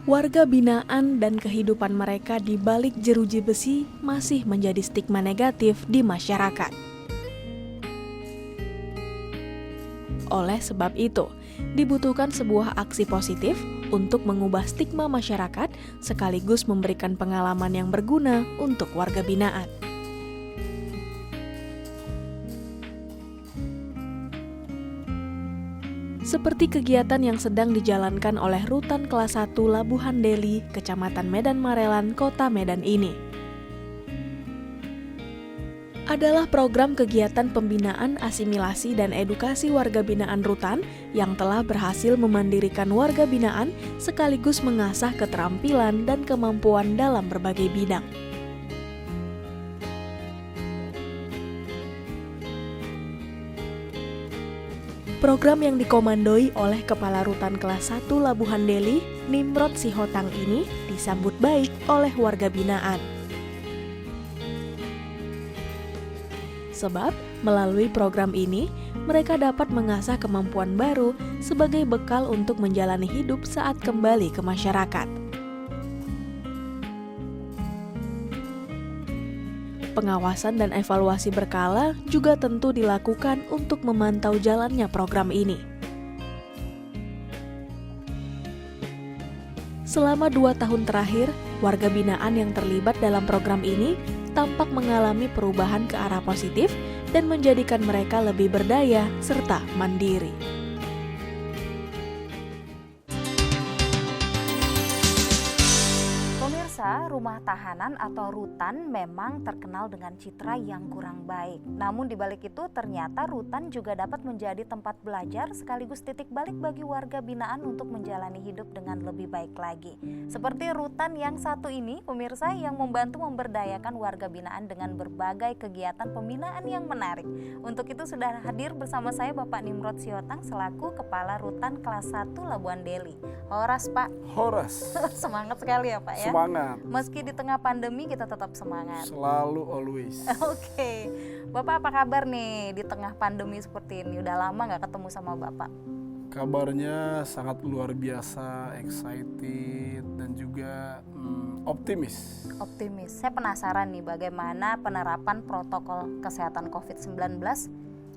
Warga binaan dan kehidupan mereka di balik jeruji besi masih menjadi stigma negatif di masyarakat. Oleh sebab itu, dibutuhkan sebuah aksi positif untuk mengubah stigma masyarakat sekaligus memberikan pengalaman yang berguna untuk warga binaan. Seperti kegiatan yang sedang dijalankan oleh Rutan Kelas 1 Labuhan Deli, Kecamatan Medan Marelan, Kota Medan ini. Adalah program kegiatan pembinaan asimilasi dan edukasi warga binaan rutan yang telah berhasil memandirikan warga binaan sekaligus mengasah keterampilan dan kemampuan dalam berbagai bidang. Program yang dikomandoi oleh Kepala Rutan Kelas 1 Labuhan Deli, Nimrod Sihotang ini disambut baik oleh warga binaan. Sebab, melalui program ini, mereka dapat mengasah kemampuan baru sebagai bekal untuk menjalani hidup saat kembali ke masyarakat. Pengawasan dan evaluasi berkala juga tentu dilakukan untuk memantau jalannya program ini. Selama 2 tahun terakhir, warga binaan yang terlibat dalam program ini tampak mengalami perubahan ke arah positif dan menjadikan mereka lebih berdaya serta mandiri. Rumah tahanan atau rutan memang terkenal dengan citra yang kurang baik. Namun di balik itu ternyata rutan juga dapat menjadi tempat belajar sekaligus titik balik bagi warga binaan untuk menjalani hidup dengan lebih baik lagi. Seperti rutan yang satu ini, pemirsa, yang membantu memberdayakan warga binaan dengan berbagai kegiatan pembinaan yang menarik. Untuk itu sudah hadir bersama saya Bapak Nimrod Sihotang selaku Kepala Rutan Kelas 1 Labuhan Deli. Horas Pak. Horas. Semangat sekali ya Pak ya. Semangat. Meski di tengah pandemi kita tetap semangat. Selalu always. Oke. Bapak apa kabar nih di tengah pandemi seperti ini? Udah lama nggak ketemu sama Bapak? Kabarnya sangat luar biasa, excited dan juga optimis. Optimis. Saya penasaran nih bagaimana penerapan protokol kesehatan COVID-19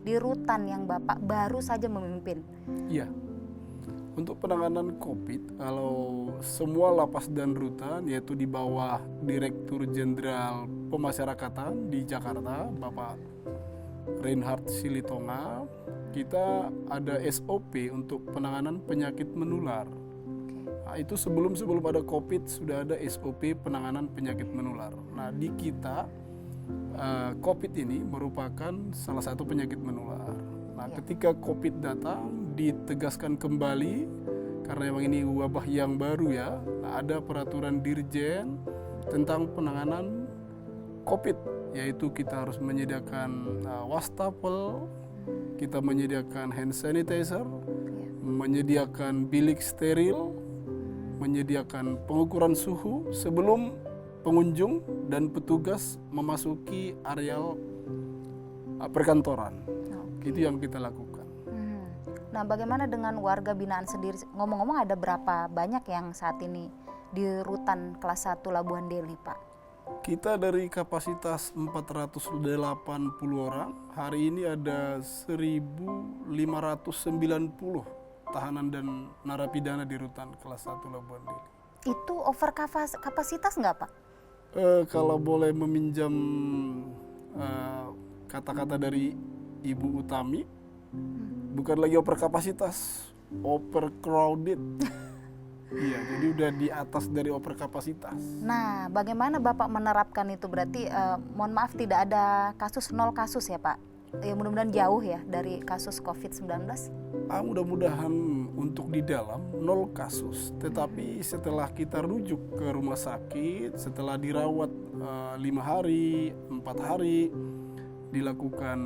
di rutan yang Bapak baru saja memimpin. Iya. Untuk penanganan COVID, kalau semua lapas dan rutan, yaitu di bawah Direktur Jenderal Pemasyarakatan di Jakarta, Bapak Reinhard Silitonga, kita ada SOP untuk penanganan penyakit menular. Nah, itu sebelum ada COVID sudah ada SOP penanganan penyakit menular. Nah, di kita COVID ini merupakan salah satu penyakit menular. Nah, ketika COVID datang, ditegaskan kembali karena memang ini wabah yang baru ya. Nah, ada peraturan Dirjen tentang penanganan COVID, yaitu kita harus menyediakan wastafel, kita menyediakan hand sanitizer, menyediakan bilik steril, menyediakan pengukuran suhu sebelum pengunjung dan petugas memasuki areal perkantoran. Itu yang kita lakukan. Nah, bagaimana dengan warga binaan sendiri? Ngomong-ngomong, ada berapa banyak yang saat ini di Rutan Kelas 1 Labuhan Deli, Pak? Kita dari kapasitas 480 orang, hari ini ada 1.590 tahanan dan narapidana di Rutan Kelas 1 Labuhan Deli. Itu over kapasitas nggak, Pak? Kalau boleh meminjam kata-kata dari Ibu Utami, bukan lagi over kapasitas, overcrowded. Iya, jadi udah di atas dari over kapasitas. Nah, bagaimana Bapak menerapkan itu? Berarti, mohon maaf, tidak ada kasus, 0 kasus ya Pak? Ya, mudah-mudahan jauh ya dari kasus COVID-19. Mudah-mudahan untuk di dalam 0 kasus. Tetapi setelah kita rujuk ke rumah sakit, setelah dirawat 5 hari, 4 hari, dilakukan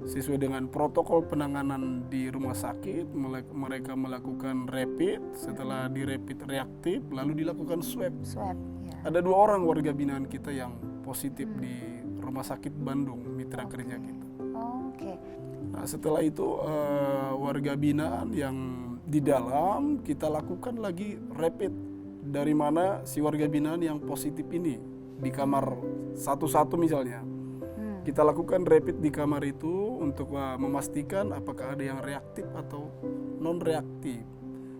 sesuai dengan protokol penanganan di rumah sakit, mereka melakukan rapid, setelah di rapid reaktif, lalu dilakukan swab. Ya. Ada 2 orang warga binaan kita yang positif di rumah sakit Bandung, mitra kerja kita. Oke. Nah, setelah itu warga binaan yang di dalam kita lakukan lagi rapid dari mana si warga binaan yang positif ini di kamar satu-satu misalnya. Kita lakukan rapid di kamar itu untuk memastikan apakah ada yang reaktif atau non reaktif.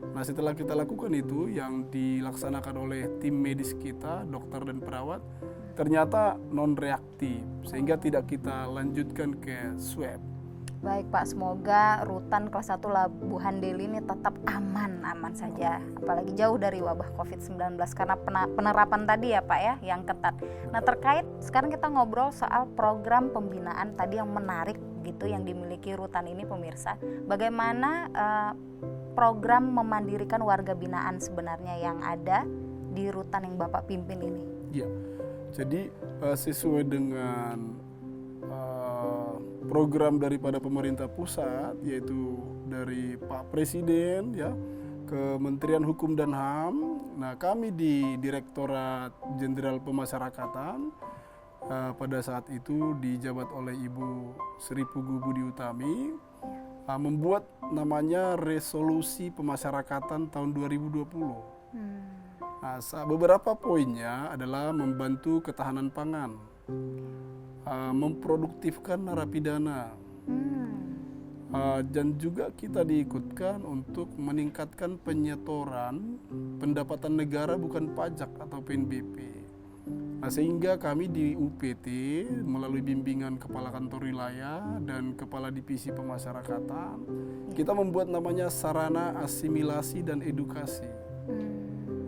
Nah, setelah kita lakukan itu yang dilaksanakan oleh tim medis kita, dokter dan perawat, ternyata non reaktif sehingga tidak kita lanjutkan ke swab. Baik Pak, semoga rutan kelas 1 Labuhan Deli ini tetap aman saja, apalagi jauh dari wabah COVID-19 karena penerapan tadi ya Pak ya yang ketat. Nah, terkait sekarang kita ngobrol soal program pembinaan tadi yang menarik gitu yang dimiliki rutan ini pemirsa. Bagaimana program memandirikan warga binaan sebenarnya yang ada di rutan yang Bapak pimpin ini? Ya, jadi sesuai dengan program daripada pemerintah pusat, yaitu dari Pak Presiden ya, Kementerian Hukum dan HAM. Nah, kami di Direktorat Jenderal Pemasyarakatan pada saat itu dijabat oleh Ibu Sri Pugu Budi Utami membuat namanya Resolusi Pemasyarakatan tahun 2020. Nah, beberapa poinnya adalah membantu ketahanan pangan, memproduktifkan narapidana, dan juga kita diikutkan untuk meningkatkan penyetoran pendapatan negara bukan pajak atau PNBP. Nah, sehingga kami di UPT melalui bimbingan Kepala Kantor Wilayah dan Kepala Divisi Pemasyarakatan, kita membuat namanya Sarana Asimilasi dan Edukasi.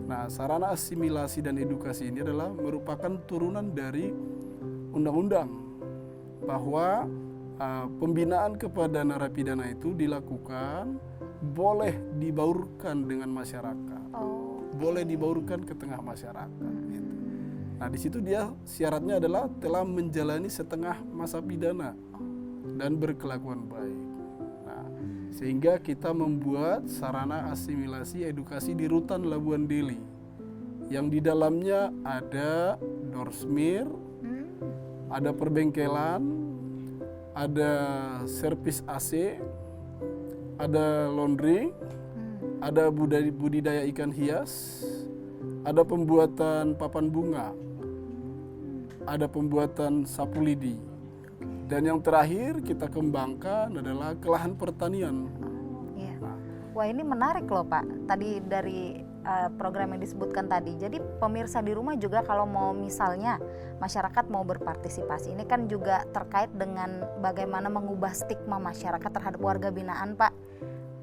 Nah, sarana asimilasi dan edukasi ini adalah merupakan turunan dari undang-undang bahwa pembinaan kepada narapidana itu dilakukan boleh dibaurkan dengan masyarakat, boleh dibaurkan ke tengah masyarakat. Gitu. Nah, di situ dia syaratnya adalah telah menjalani setengah masa pidana dan berkelakuan baik. Nah, sehingga kita membuat sarana asimilasi edukasi di rutan Labuhan Deli yang di dalamnya ada doorsmir, ada perbengkelan, ada servis AC, ada laundry, ada budidaya ikan hias, ada pembuatan papan bunga, ada pembuatan sapu lidi, dan yang terakhir kita kembangkan adalah kelahan pertanian. Wah, ini menarik loh Pak, tadi dari program yang disebutkan tadi. Jadi pemirsa di rumah juga kalau mau misalnya masyarakat mau berpartisipasi, ini kan juga terkait dengan bagaimana mengubah stigma masyarakat terhadap warga binaan Pak.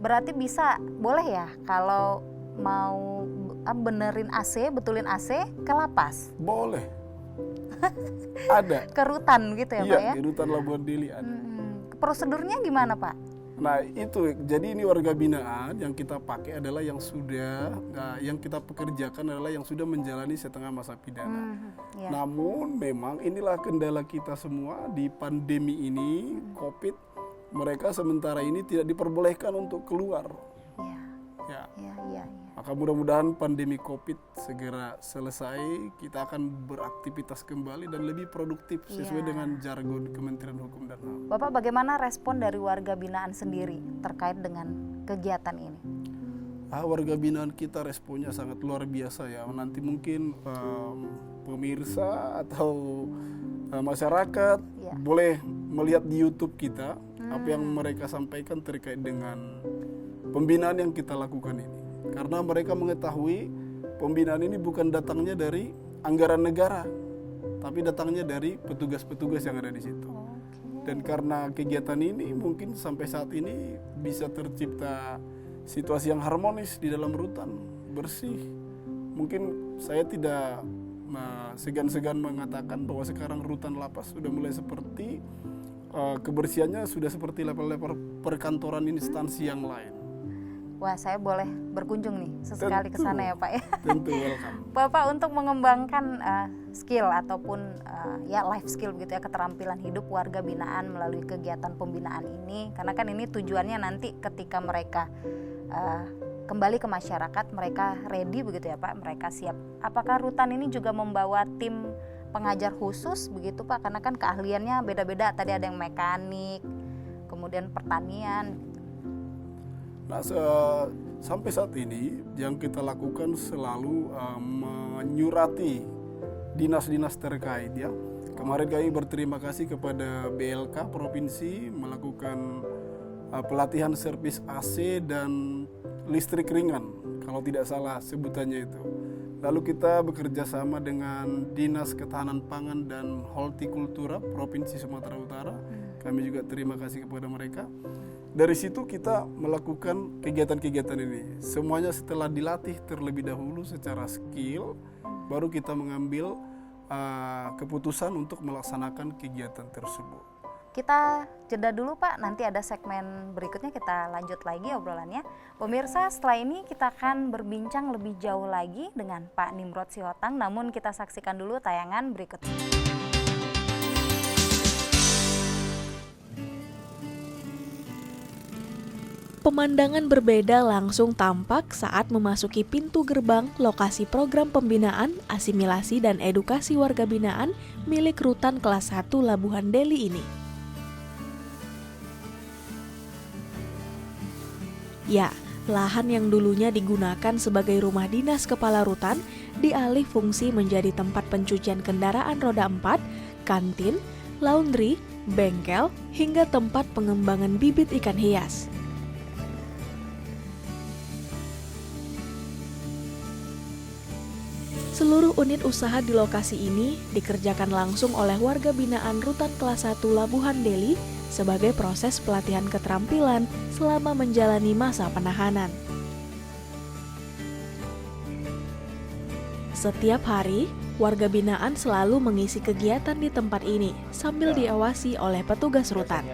Berarti boleh ya kalau mau benerin AC, betulin AC ke lapas? Boleh. Ada. Ke rutan gitu ya Pak ya? Iya, di rutan Labuhan Deli ada. Prosedurnya gimana Pak? Nah itu, jadi ini warga binaan yang kita pakai adalah yang kita pekerjakan adalah yang sudah menjalani setengah masa pidana. Namun memang inilah kendala kita semua di pandemi ini, COVID, mereka sementara ini tidak diperbolehkan untuk keluar. Ya. Maka mudah-mudahan pandemi COVID segera selesai, kita akan beraktivitas kembali dan lebih produktif sesuai dengan jargon Kementerian Hukum dan HAM. Bapak, bagaimana respon dari warga binaan sendiri terkait dengan kegiatan ini? Warga binaan kita responnya sangat luar biasa ya. Nanti mungkin pemirsa atau masyarakat boleh melihat di YouTube kita apa yang mereka sampaikan terkait dengan pembinaan yang kita lakukan ini. Karena mereka mengetahui pembinaan ini bukan datangnya dari anggaran negara, tapi datangnya dari petugas-petugas yang ada di situ. Dan karena kegiatan ini mungkin sampai saat ini bisa tercipta situasi yang harmonis di dalam rutan, bersih. Mungkin saya tidak segan-segan mengatakan bahwa sekarang rutan lapas sudah mulai seperti kebersihannya sudah seperti level-level perkantoran instansi yang lain. Wah, saya boleh berkunjung nih sesekali ke sana ya Pak ya. Tentu, welcome. Bapak, untuk mengembangkan skill ataupun life skill begitu ya, keterampilan hidup warga binaan melalui kegiatan pembinaan ini, karena kan ini tujuannya nanti ketika mereka kembali ke masyarakat, mereka ready begitu ya Pak, mereka siap. Apakah rutan ini juga membawa tim pengajar khusus begitu Pak? Karena kan keahliannya beda-beda, tadi ada yang mekanik, kemudian pertanian. Nah, sampai saat ini yang kita lakukan selalu menyurati dinas-dinas terkait ya. Kemarin kami berterima kasih kepada BLK Provinsi melakukan pelatihan servis AC dan listrik ringan, kalau tidak salah sebutannya itu. Lalu kita bekerja sama dengan Dinas Ketahanan Pangan dan Hortikultura Provinsi Sumatera Utara. Kami juga terima kasih kepada mereka. Dari situ kita melakukan kegiatan-kegiatan ini. Semuanya setelah dilatih terlebih dahulu secara skill, baru kita mengambil keputusan untuk melaksanakan kegiatan tersebut. Kita jeda dulu Pak, nanti ada segmen berikutnya kita lanjut lagi obrolannya. Pemirsa, setelah ini kita akan berbincang lebih jauh lagi dengan Pak Nimrod Sihotang, namun kita saksikan dulu tayangan berikut. Pemandangan berbeda langsung tampak saat memasuki pintu gerbang lokasi program pembinaan, asimilasi, dan edukasi warga binaan milik Rutan Kelas 1 Labuhan Deli ini. Ya, lahan yang dulunya digunakan sebagai rumah dinas kepala rutan dialih fungsi menjadi tempat pencucian kendaraan roda 4, kantin, laundry, bengkel, hingga tempat pengembangan bibit ikan hias. Seluruh unit usaha di lokasi ini dikerjakan langsung oleh warga binaan Rutan Kelas 1 Labuhan Deli sebagai proses pelatihan keterampilan selama menjalani masa penahanan. Setiap hari, warga binaan selalu mengisi kegiatan di tempat ini sambil diawasi oleh petugas rutan.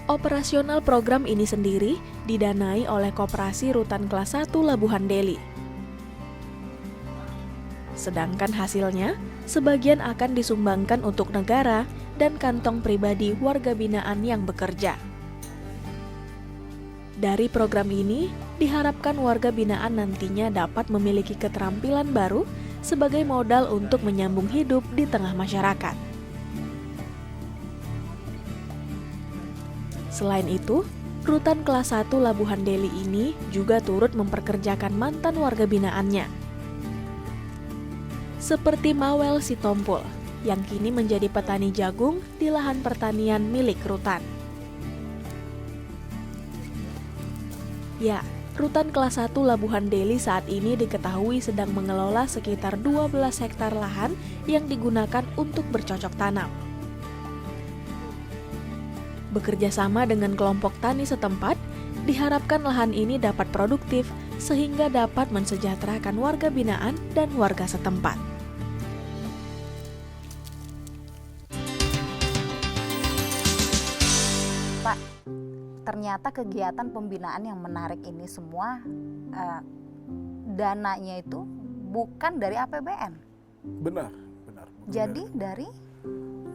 Operasional program ini sendiri didanai oleh Koperasi Rutan Kelas 1 Labuhan Deli. Sedangkan hasilnya, sebagian akan disumbangkan untuk negara dan kantong pribadi warga binaan yang bekerja. Dari program ini, diharapkan warga binaan nantinya dapat memiliki keterampilan baru sebagai modal untuk menyambung hidup di tengah masyarakat. Selain itu, Rutan Kelas 1 Labuhan Deli ini juga turut memperkerjakan mantan warga binaannya. Seperti Mawel Sitompul, yang kini menjadi petani jagung di lahan pertanian milik Rutan. Ya, Rutan Kelas 1 Labuhan Deli saat ini diketahui sedang mengelola sekitar 12 hektar lahan yang digunakan untuk bercocok tanam. Bekerja sama dengan kelompok tani setempat, diharapkan lahan ini dapat produktif sehingga dapat mensejahterakan warga binaan dan warga setempat. Pak, ternyata kegiatan pembinaan yang menarik ini semua dananya itu bukan dari APBN. Benar. Jadi dari?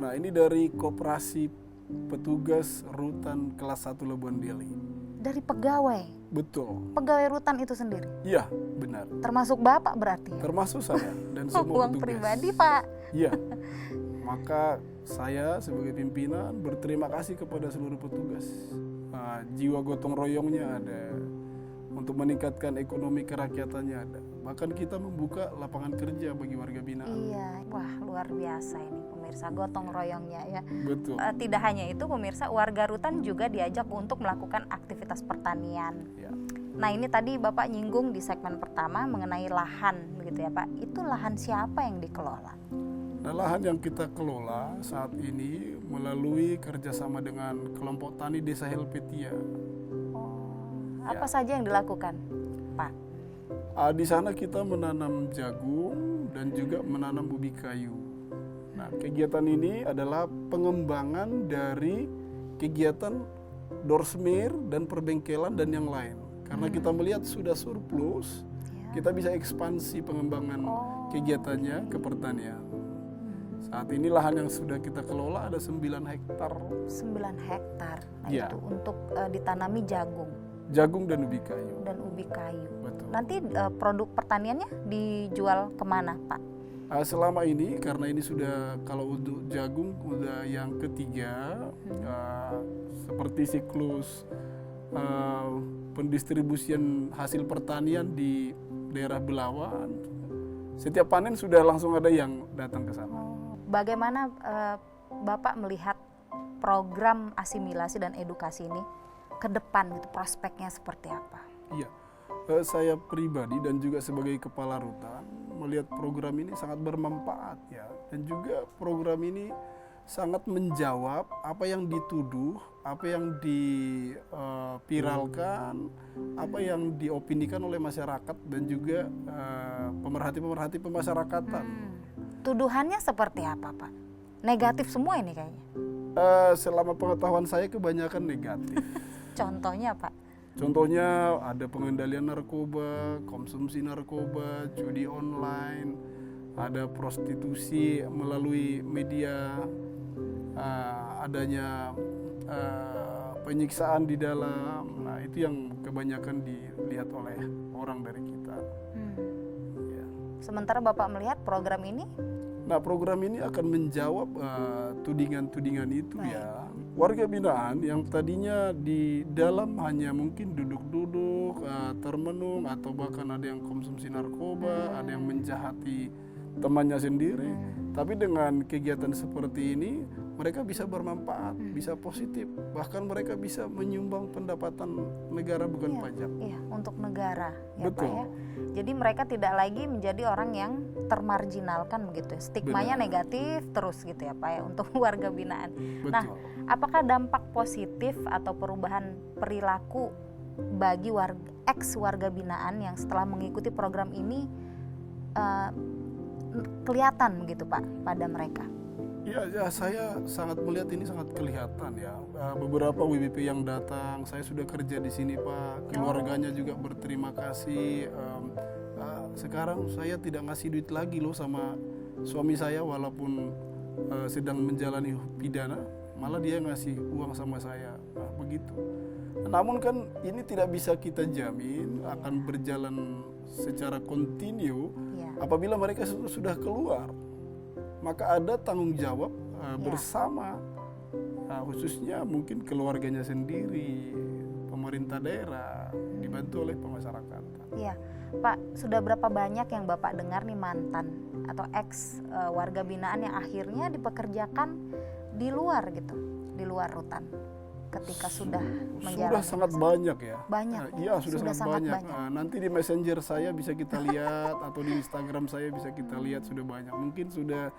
Nah, ini dari Koperasi Petugas Rutan Kelas 1 Labuhan Deli. Dari pegawai? Betul. Pegawai rutan itu sendiri? Iya, benar. Termasuk Bapak berarti? Termasuk saya dan semua Uang petugas. pribadi Pak? Iya. Maka saya sebagai pimpinan berterima kasih kepada seluruh petugas. Jiwa gotong royongnya ada, untuk meningkatkan ekonomi kerakyatannya ada. Bahkan kita membuka lapangan kerja bagi warga binaan. Iya, wah luar biasa ini pemirsa, gotong royongnya ya. Betul. Tidak hanya itu pemirsa, warga rutan juga diajak untuk melakukan aktivitas pertanian. Ya. Nah ini tadi Bapak nyinggung di segmen pertama mengenai lahan begitu ya Pak. Itu lahan siapa yang dikelola? Nah, lahan yang kita kelola saat ini melalui kerjasama dengan kelompok tani Desa Helvetia. Apa saja yang dilakukan, Pak? Di sana kita menanam jagung dan juga menanam ubi kayu. Nah, kegiatan ini adalah pengembangan dari kegiatan doorsmir dan perbengkelan dan yang lain. Karena kita melihat sudah surplus, kita bisa ekspansi pengembangan kegiatannya ke pertanian. Saat ini lahan yang sudah kita kelola ada 9 hektar. 9 hektar. Nah, Ya. itu untuk ditanami jagung. Jagung dan ubi kayu. Dan ubi kayu. Betul. Nanti produk pertaniannya dijual kemana, Pak? Selama ini karena ini sudah, kalau untuk jagung udah yang ketiga, seperti siklus pendistribusian hasil pertanian di daerah Belawan, setiap panen sudah langsung ada yang datang ke sana. Bagaimana Bapak melihat program asimilasi dan edukasi ini ke depan, gitu, prospeknya seperti apa? Iya, saya pribadi dan juga sebagai kepala rutan melihat program ini sangat bermanfaat ya, dan juga program ini sangat menjawab apa yang dituduh, apa yang dipiralkan, apa yang diopinikan oleh masyarakat dan juga pemerhati-pemerhati pemasyarakatan. Tuduhannya seperti apa, Pak? Negatif semua ini kayaknya. Selama pengetahuan saya kebanyakan negatif. Contohnya, Pak? Contohnya ada pengendalian narkoba, konsumsi narkoba, judi online, ada prostitusi melalui media, adanya penyiksaan di dalam. Nah, itu yang kebanyakan dilihat oleh orang dari kita. Ya. Sementara Bapak melihat program ini? Nah, program ini akan menjawab tudingan-tudingan itu. Baik. Ya. Warga binaan yang tadinya di dalam hanya mungkin duduk-duduk, termenung, atau bahkan ada yang konsumsi narkoba, ada yang menjahati temannya sendiri. Tapi dengan kegiatan seperti ini, mereka bisa bermanfaat, bisa positif. Bahkan mereka bisa menyumbang pendapatan negara bukan pajak. Iya, untuk negara, ya. Betul. Pak ya. Jadi mereka tidak lagi menjadi orang yang termarginalkan begitu ya. Stigmanya negatif terus gitu ya, Pak ya, untuk warga binaan. Betul. Nah, apakah dampak positif atau perubahan perilaku bagi ex-warga binaan yang setelah mengikuti program ini kelihatan begitu, Pak, pada mereka? Ya, saya sangat melihat ini sangat kelihatan ya. Beberapa WBP yang datang, saya sudah kerja di sini, Pak. Keluarganya juga berterima kasih. Sekarang saya tidak ngasih duit lagi loh sama suami saya walaupun sedang menjalani pidana, malah dia ngasih uang sama saya. Nah, begitu. Namun kan ini tidak bisa kita jamin akan berjalan secara kontinu. Apabila mereka sudah keluar, maka ada tanggung jawab bersama, khususnya mungkin keluarganya sendiri, pemerintah daerah, dibantu oleh pemasarakatan. Iya, Pak, sudah berapa banyak yang Bapak dengar nih mantan atau ex warga binaan yang akhirnya dipekerjakan di luar gitu, di luar rutan, ketika sudah menjalani? Sudah sangat banyak ya. Banyak. Iya, sudah sangat banyak. Nanti di Messenger saya bisa kita lihat atau di Instagram saya bisa kita lihat, sudah banyak. Mungkin sudah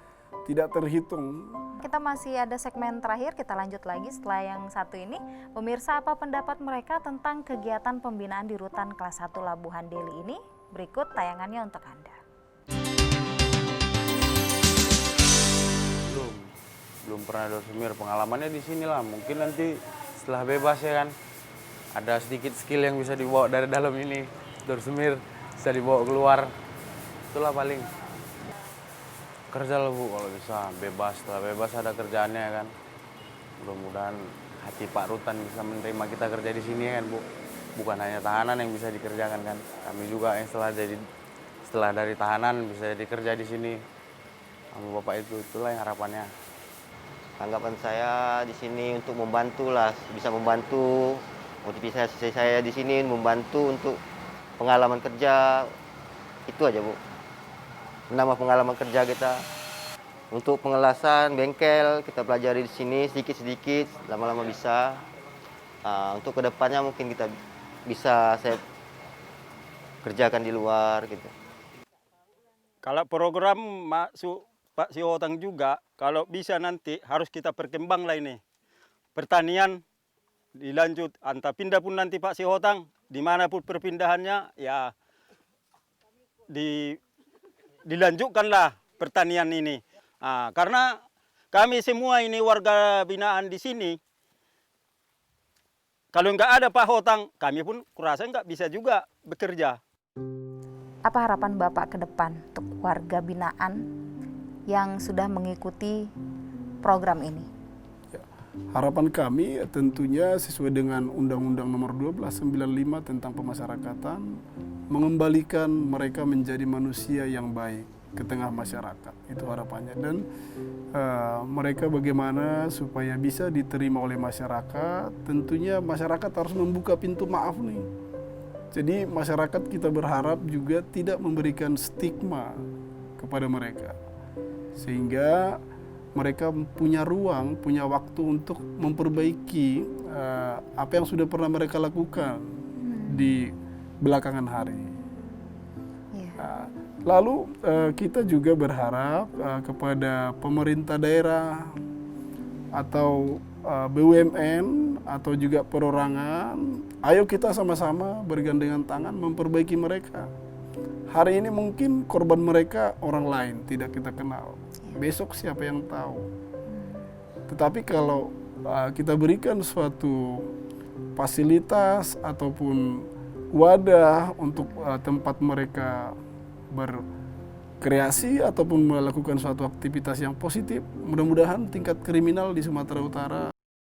tidak terhitung. Kita masih ada segmen terakhir, kita lanjut lagi setelah yang satu ini. Pemirsa, apa pendapat mereka tentang kegiatan pembinaan di Rutan Kelas 1 Labuhan Deli ini? Berikut tayangannya untuk Anda. Belum pernah dorsemir, pengalamannya di sini lah. Mungkin nanti setelah bebas ya kan, ada sedikit skill yang bisa dibawa dari dalam ini. Dorsemir bisa dibawa keluar, itulah paling. Kerja lah Bu, kalau bisa bebas, setelah bebas ada kerjaannya kan. Mudah-mudahan hati Pak Rutan bisa menerima kita kerja di sini kan Bu. Bukan hanya tahanan yang bisa dikerjakan kan. Kami juga yang setelah dari tahanan bisa jadi kerja di sini. Sama Bapak itulah yang harapannya. Tanggapan saya di sini untuk membantu lah, bisa membantu motivasi saya di sini membantu untuk pengalaman kerja. Itu aja Bu. Menambah pengalaman kerja kita. Untuk pengelasan bengkel kita pelajari di sini sedikit-sedikit, lama-lama bisa. Untuk kedepannya mungkin kita bisa saya kerjakan di luar gitu. Kalau program masuk Pak Sihotang juga, kalau bisa nanti harus kita perkembang lah ini. Pertanian dilanjut, antar pindah pun nanti Pak Sihotang, dimanapun perpindahannya ya dilanjutkanlah pertanian ini. Karena kami semua ini warga binaan di sini, kalau nggak ada Pak Hotang, kami pun kurasa nggak bisa juga bekerja. Apa harapan Bapak ke depan untuk warga binaan yang sudah mengikuti program ini? Ya, harapan kami tentunya sesuai dengan Undang-Undang Nomor 1295 tentang Pemasyarakatan, mengembalikan mereka menjadi manusia yang baik, ke tengah masyarakat. Itu harapannya. Dan mereka bagaimana supaya bisa diterima oleh masyarakat. Tentunya masyarakat harus membuka pintu maaf nih. Jadi masyarakat kita berharap juga tidak memberikan stigma kepada mereka, sehingga mereka punya ruang, punya waktu untuk memperbaiki apa yang sudah pernah mereka lakukan di belakangan hari. Lalu kita juga berharap kepada pemerintah daerah atau BUMN atau juga perorangan, ayo kita sama-sama bergandengan tangan memperbaiki mereka. Hari ini mungkin korban mereka orang lain, tidak kita kenal. Besok siapa yang tahu. Tetapi kalau kita berikan suatu fasilitas ataupun wadah untuk tempat mereka berkreasi ataupun melakukan suatu aktivitas yang positif, mudah-mudahan tingkat kriminal di Sumatera Utara